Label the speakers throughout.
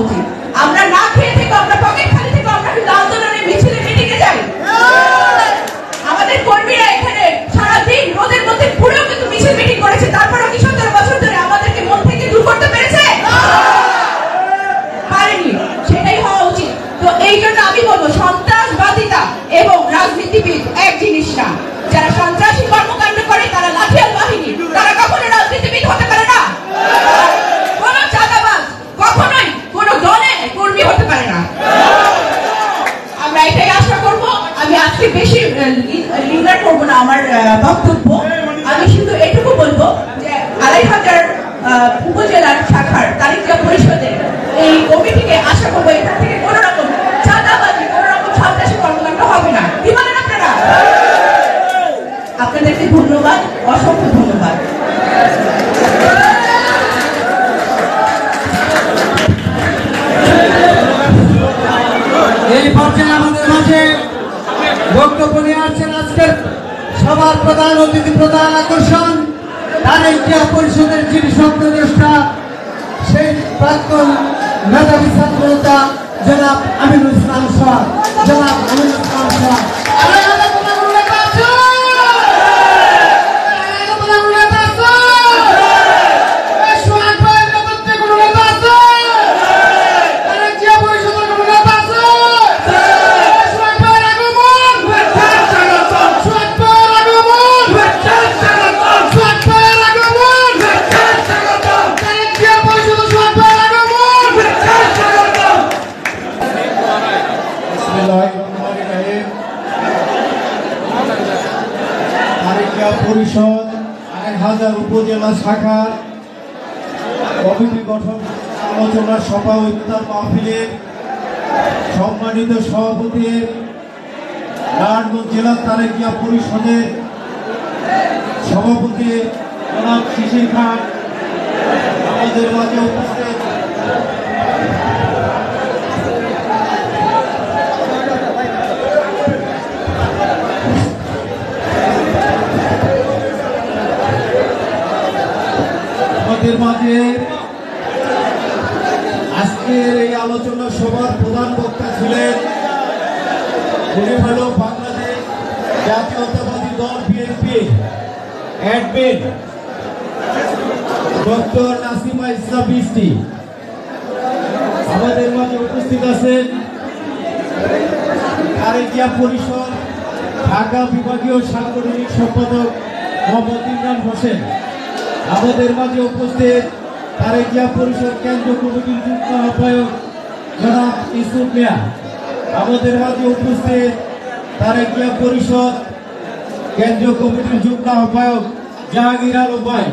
Speaker 1: উচিত। আমরা না খেয়ে থেকে, আমরা পকেট খালি থেকে আমরা কিন্তু আন্দোলনের মিছিলে মিটিংয়ে যাই। আমাদের কর্মীরা এখানে সারাদিন রোদের মধ্যে পুরো কিন্তু মিছিল মিটিং করেছে, তারপরেও কি 17 বছর ধরে আমাদেরকে মন থেকে দূর করতে পেরেছে? পারেনি। সেটাই হওয়া উচিত। তো এই জন্য আমি বলবো, সন্ত্রাসবাদিতা এবং রাজনীতিবিদ এক জিনিস না। যারা সন্ত্রাসী কর্মকাণ্ড করে তারা লাঠিয়াল বাহিনী, তারা কখনো রাজনীতিবিদ হতে পারে না। কোন চাঁদাবাজ কখনোই কোন দলে কর্মী হতে পারে না। আমরা এটাই আশা করব। আমি আজকে বেশি লিঙ্গার করবো না আমার বক্তব্য। আমি শুধু এটুকু বলবো যে 2500 উপজেলার শাখার তালিকা পরিষদের এই কমিটিকে আশা করবো এখান থেকে কোন রকম চাঁদাবাজি, কোন রকম সন্ত্রাসী কর্মকাণ্ড হবে না। কি বলেন আপনারা? আপনাদেরকে ধন্যবাদ, অসংখ্য ধন্যবাদ।
Speaker 2: এই পর্যায়ে আমাদের মাঝে বক্তব্য নিয়ে আসছেন আজকের সবার প্রধান অতিথি, প্রধান আকর্ষণ তারেক জিয়া পরিষদের যিনি স্বপ্নদ্রষ্টা, সেই প্রাক্তন মেধাবী ছাত্রনেতা জনাব আমিনুল ইসলাম শাহ। জনাব আমিনুল ইসলাম শাহ পরিষদ 1000 উপজেলা শাখা কমিটি গঠন আলোচনা সভা ও ইফতার মাহফিলের সম্মানিত সভাপতি, নারায়ণগঞ্জ জেলা তারেক জিয়া পরিষদের সভাপতি জনাব শিশির খান, আমাদের মাঝে উপস্থিত মাঝে আজকের এই আলোচনা সভার প্রধান বক্তা ছিলেন, উনি হল বাংলাদেশ জাতীয়তাবাদী দল বিএনপি অ্যাডমিন ডক্টর নাসিমা ইসলাম বৃষ্টি। আমাদের মাঝে উপস্থিত আছেন তারেক জিয়া পরিষদ ঢাকা বিভাগীয় সাংগঠনিক সম্পাদক মোহাম্মদ ইমরান হোসেন। আমাদের মাঝে উপস্থিত তারেক জিয়া পরিষদ কেন্দ্রীয় কমিটির যুগ্ম আহ্বায়ক জনাব ইউসুফ মিয়া। আমাদের মাঝে উপস্থিত তারেক জিয়া পরিষদ কেন্দ্রীয় কমিটির যুগ্ম আহ্বায়ক জাহাঙ্গীর আলম ভাই।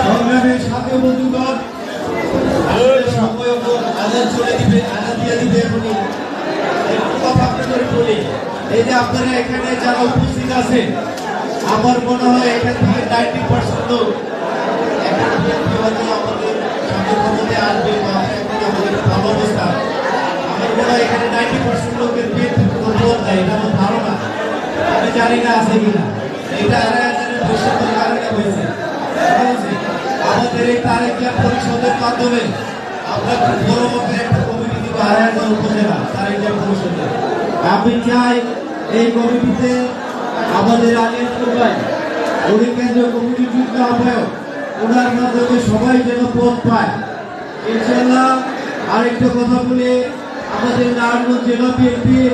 Speaker 2: সংগ্রামের সাথে বন্ধুগণ, এই যে আপনারা এখানে যারা উপস্থিত আছেন, আমার মনে হয় এখান থেকে 90% লোক আমাদের সাথে আসবে বা আমাদের ভালো অবস্থা। আমার মনে হয় এখানে 90% লোকের এটা আমার ধারণা, আমি জানি না আছে কিনা। এটা কারণে হয়েছে। আমাদের এই তারেক জিয়া পরিষদের মাধ্যমে আমরা খুব বড় মাপের একটা কমিটি দিব আড়াইহাজার উপজেলা তারেক জিয়া পরিষদে। আমি চাই এই কমিটিতে আমাদের আলিয়াসপুর ভাই, উনি কেন্দ্রীয় কমিটির যুগ্ম আহ্বায়ক, ওনার মাধ্যমে সবাই যেন পদ পায় ইনশাল্লাহ। আরেকটা কথা বলে, আমাদের নারায়ণগঞ্জ জেলা বিএনপির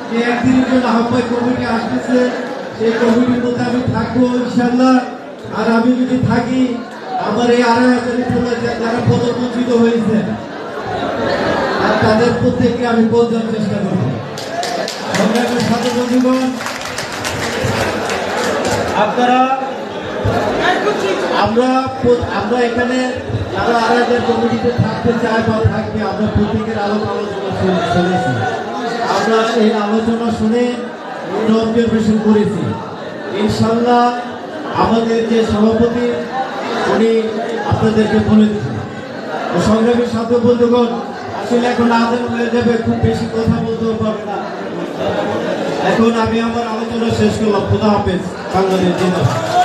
Speaker 2: যে একদিনের জন্য আহ্বায়ক কমিটি আসতেছে, সেই কমিটির মধ্যে আমি থাকবো ইনশাল্লাহ। আর আমি যদি থাকি, আমার এই 2500 যারা পদবঞ্চিত হয়েছে আর তাদের প্রত্যেককে আমি পদ দেওয়ার চেষ্টা করবো। সাথে বন্ধুগণ, আপনারা আমরা এখানে যারা আড়াইদের কমিটিতে থাকতে চাই বা থাকবে, আমরা প্রত্যেকের আলোচনা শুনেছি। আমরা এই আলোচনা শুনে অবজারভেশন করেছি। ইনশাল্লাহ আমাদের যে সভাপতি উনি আপনাদেরকে বলে দিচ্ছেন। সংগ্রামের সাথে বন্ধুগণ, আসলে এখন আদান হয়ে যাবে, খুব বেশি কথা বলতেও পারবে না। এখন আমি আমার আলোচনা শেষ করলাম। খোদা হাফেজ। বাংলাদেশ জিন্দাবাদ।